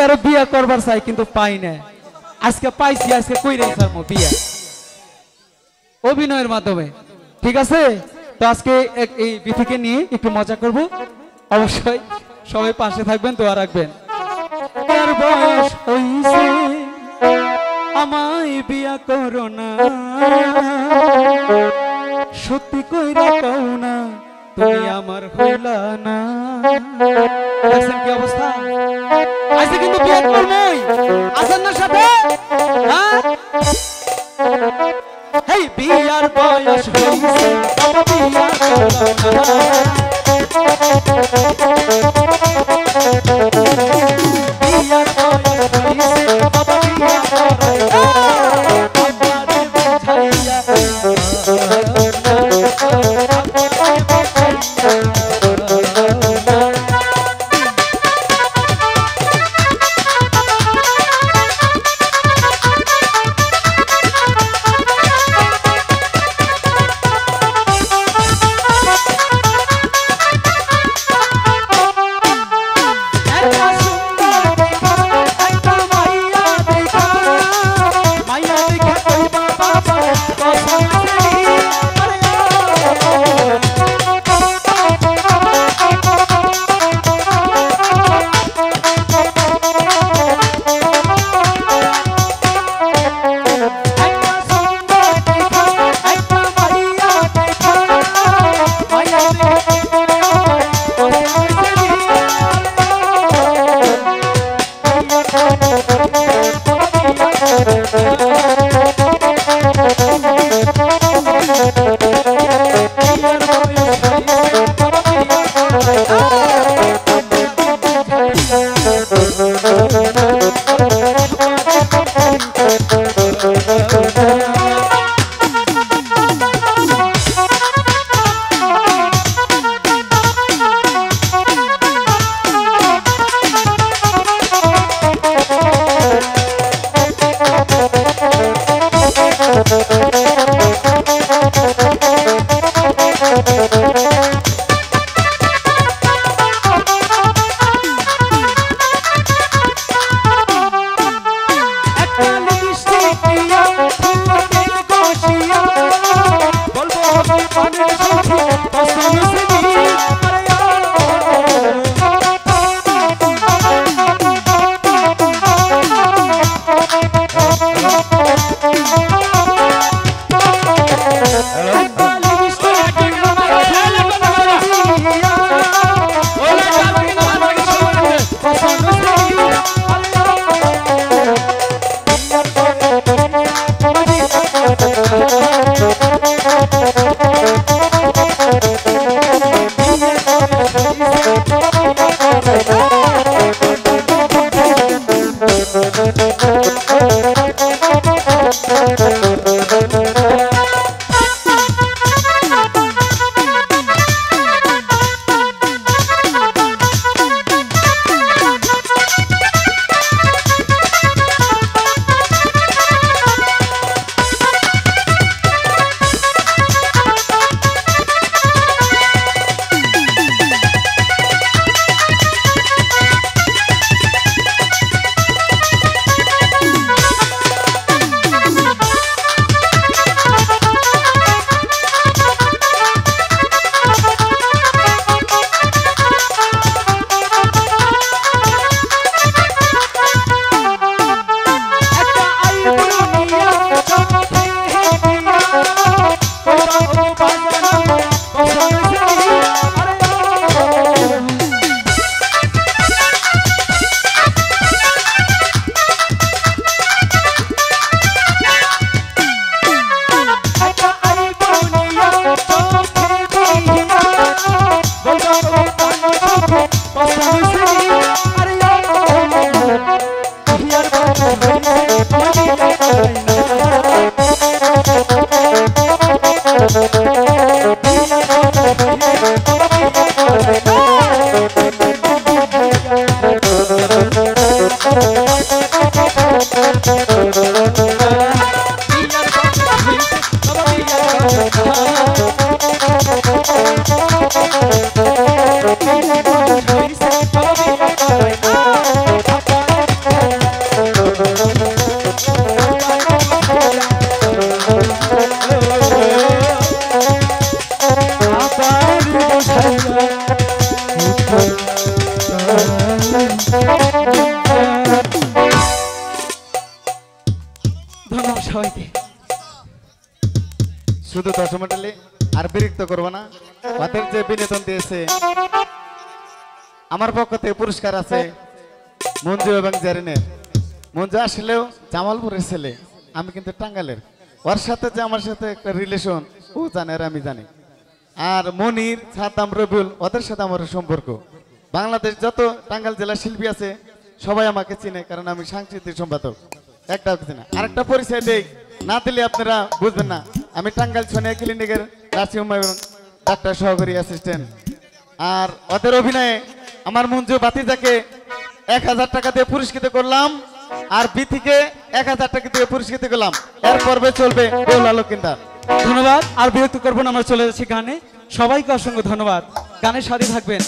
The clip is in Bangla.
আরো বিয়ে করবার চাই কিন্তু পাই না আজকে পাইছি আজকে কইরাই ছাড়মু বিয়ে অভিনয়ের মাধ্যমে ঠিক আছে তো আজকে এই বিথিকে নিয়ে একটু মজা করব অবশ্যই সবাই পাশে থাকবেন দোয়া রাখবেন আর বয়স হইছে আমায় বিয়া করো না সত্যি কইরা কও না তুমি আমার হইলা না দেখছেন কি অবস্থা আজকে কিন্তু বিয়ে করবই আছেন না সাথে হ্যাঁ হেই বিয়ার বয়স হইছে বাবা বিয়া করো না বিয়ার বয়স হইছে বাবা বিয়া করো না আমারে বুঝাইয়া সবাইকে। শুধু দশমন্ডলী আর বিরক্ত করবো না, ওদের যে বিনোদন দিয়েছে আমার পক্ষ থেকে পুরস্কার আছে মঞ্জু এবং জারিনের। মঞ্জু আসলেও জামালপুরের ছেলে, আমি কিন্তু টাঙ্গালের। ওর সাথে যে আমার সাথে একটা রিলেশন ও জানে আর আমি জানি। আর মনির, সাদ্দাম, রবিউল ওদের সাথে আমার সম্পর্ক। বাংলাদেশ যত টাঙ্গাইল জেলার শিল্পী আছে সবাই আমাকে চিনে, কারণ আমি সাংস্কৃতিক সম্পাদক। একটাও কিছু না। আরেকটা পরিচয় দেই, না দিলে আপনারা বুঝবেন না। আমি টাঙ্গাইল সোনিয়া ক্লিনিকের নার্সিংহোম এবং ডাক্তার সহকারী অ্যাসিস্ট্যান্ট। আর ওদের অভিনয়ে আমার মঞ্জু বাতিজাকে 1000 টাকা দিয়ে পুরস্কৃত করলাম, আর বিথিকে 1000 টাকা দিয়ে পুরস্কৃত করলাম। এর পর্বে চলবে বেউল আলোকিন্দা। ধন্যবাদ, আর বিরক্ত করবো না, আমরা চলে যাচ্ছি গানে। সবাইকে অসংখ্য ধন্যবাদ, গানের সাথে থাকবেন।